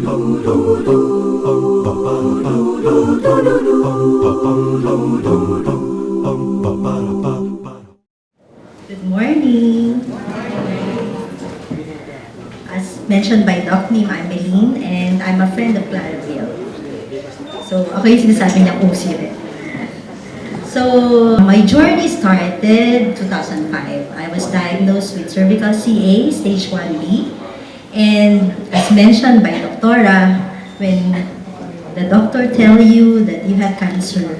Good morning. As mentioned by Doc Nim, I'm Melyne and I'm a friend of Clarabelle. So, ako yung sinasabi niyang OC rin. So, my journey started 2005. I was diagnosed with cervical CA, stage 1B. And as mentioned by Doctora, when the doctor tell you that you have cancer,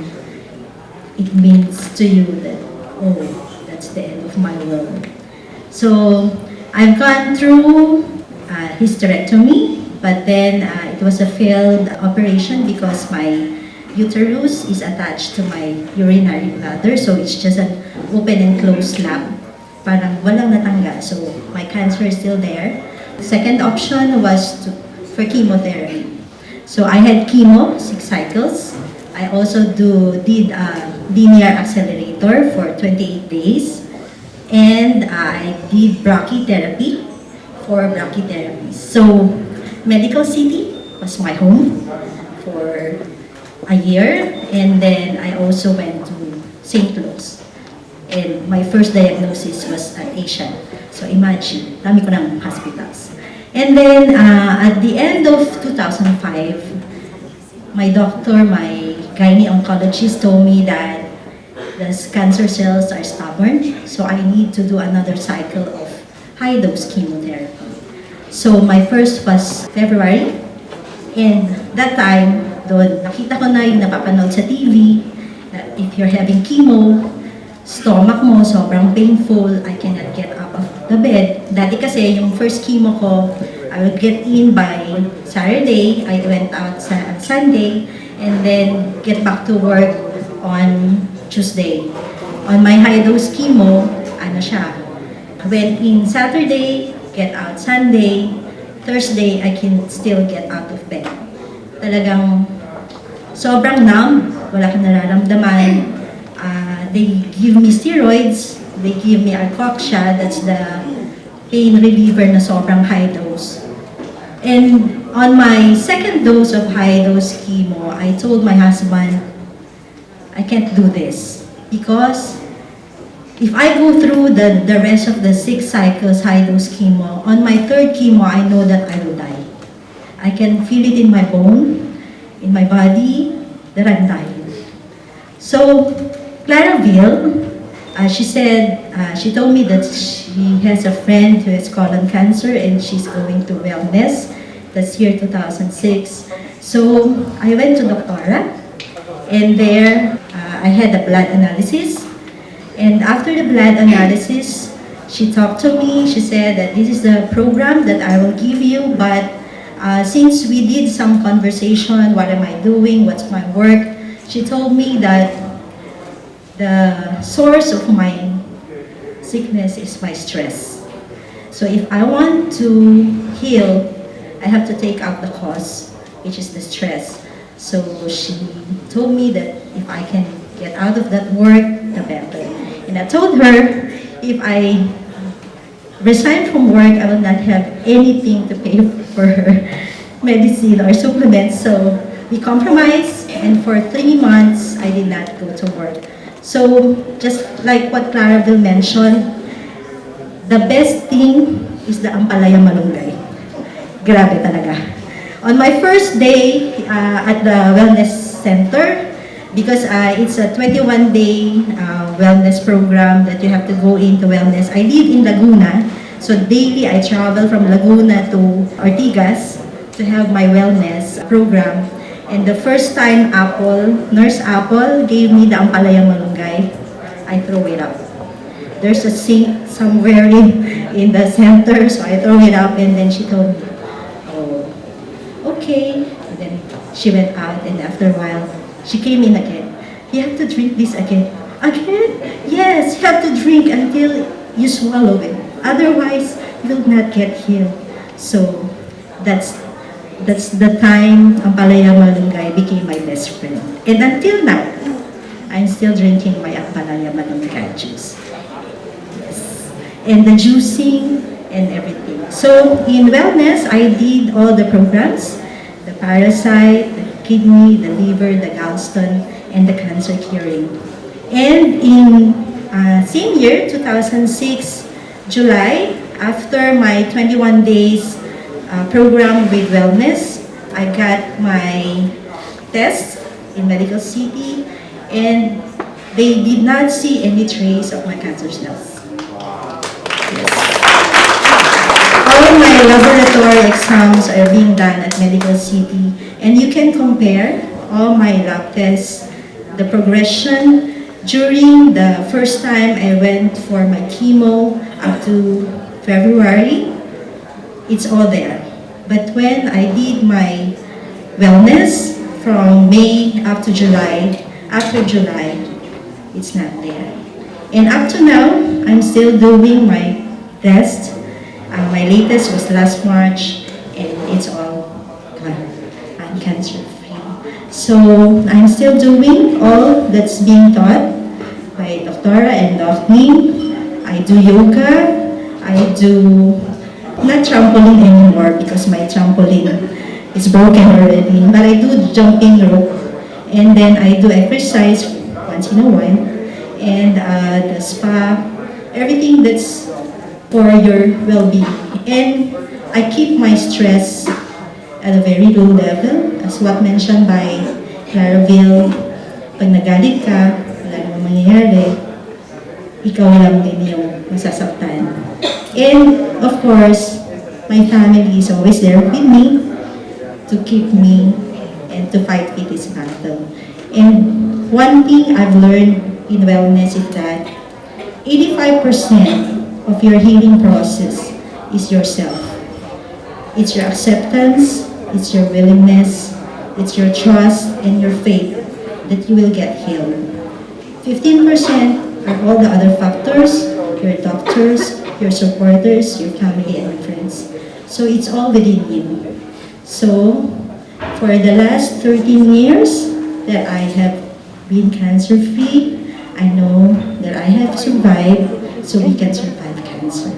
it means to you that, oh, that's the end of my world. So, I've gone through hysterectomy, but then it was a failed operation because my uterus is attached to my urinary bladder, so it's just an open and closed flap. Parang walang natanggal, so my cancer is still there. The second option was for chemotherapy. So I had chemo, 6 cycles. I also did linear accelerator for 28 days. And I did brachytherapy for brachytherapy. So Medical City was my home for a year. And then I also went to St. Luke's. And my first diagnosis was at Asian. So imagine, dami ko ng hospitals. And then at the end of 2005, my doctor, my gynae oncologist told me that the cancer cells are stubborn, so I need to do another cycle of high-dose chemotherapy. So my first was February, and that time, doon nakita ko na yung napapanood sa TV, that if you're having chemo, stomach mo sobrang painful, I cannot get up of the bed. Dati kasi yung first chemo ko, I would get in by Saturday, I went out on Sunday, and then get back to work on Tuesday. On my high-dose chemo, went in Saturday, get out Sunday, Thursday, I can still get out of bed. Talagang sobrang numb, wala kang nararamdaman. They give me steroids, they give me Arcoxia, that's the pain reliever na sobrang high dose. And on my second dose of high-dose chemo, I told my husband, I can't do this because if I go through the rest of the 6 cycles high-dose chemo, on my third chemo, I know that I will die. I can feel it in my bone, in my body, that I'm dying. So, Clarabelle, she told me that she has a friend who has colon cancer and she's going to wellness. That's year 2006. So, I went to Doctora. And there, I had a blood analysis. And after the blood analysis, she talked to me. She said that this is the program that I will give you, but since we did some conversation, what am I doing, what's my work, she told me that the source of my sickness is my stress. So if I want to heal, I have to take out the cause, which is the stress. So she told me that if I can get out of that work, the better. And I told her, if I resign from work, I will not have anything to pay for her medicine or supplements. So we compromised, and for 3 months, I did not go to work. So just like what Clarabelle mentioned, the best thing is the ampalaya malunggay. Grabe talaga. On my first day at the wellness center, because it's a 21-day wellness program that you have to go into wellness. I live in Laguna, so daily I travel from Laguna to Ortigas to have my wellness program. And the first time Nurse Apple gave me the ampalaya malunggay, I throw it up. There's a sink somewhere in the center, so I throw it up, and then she told me, oh, okay. And then she went out, and after a while, she came in again. You have to drink this again. Again? Yes, you have to drink until you swallow it. Otherwise, you will not get healed. So, that's the time ampalaya malunggay became my best friend. And until now, I'm still drinking my ampalaya malunggay juice. Yes. And the juicing and everything. So, in wellness, I did all the programs. the parasite, the kidney, the liver, the gallstone, and the cancer curing. And in same year, 2006, July, after my 21 days program with wellness, I got my test in Medical City, and they did not see any trace of my cancer cells. All my laboratory exams are being done at Medical City, and you can compare all my lab tests, the progression during the first time I went for my chemo up to February. It's all there. But when I did my wellness from May up to July, after July, it's not there. And up to now, I'm still doing my test. My latest was last March, and it's all gone. I'm cancer-free. So I'm still doing all that's being taught by Dr. and Doc Nim. I do yoga. I do not trampoline anymore because my trampoline is broken already. But I do jumping rope, and then I do exercise once in a while, and the spa, everything that's for your well-being. And I keep my stress at a very low level, as what mentioned by Claraville. Pag nagalit ka, wala namang mangyayari, ikaw lang din yung masasaktan. And of course, my family is always there with me to keep me and to fight with this battle. And one thing I've learned in wellness is that 85% of your healing process is yourself. It's your acceptance, it's your willingness, it's your trust and your faith that you will get healed. 15% are all the other factors, your doctors, your supporters, your family and your friends. So it's all within you. So for the last 13 years that I have been cancer-free, I know that I have survived, so we can survive cancer.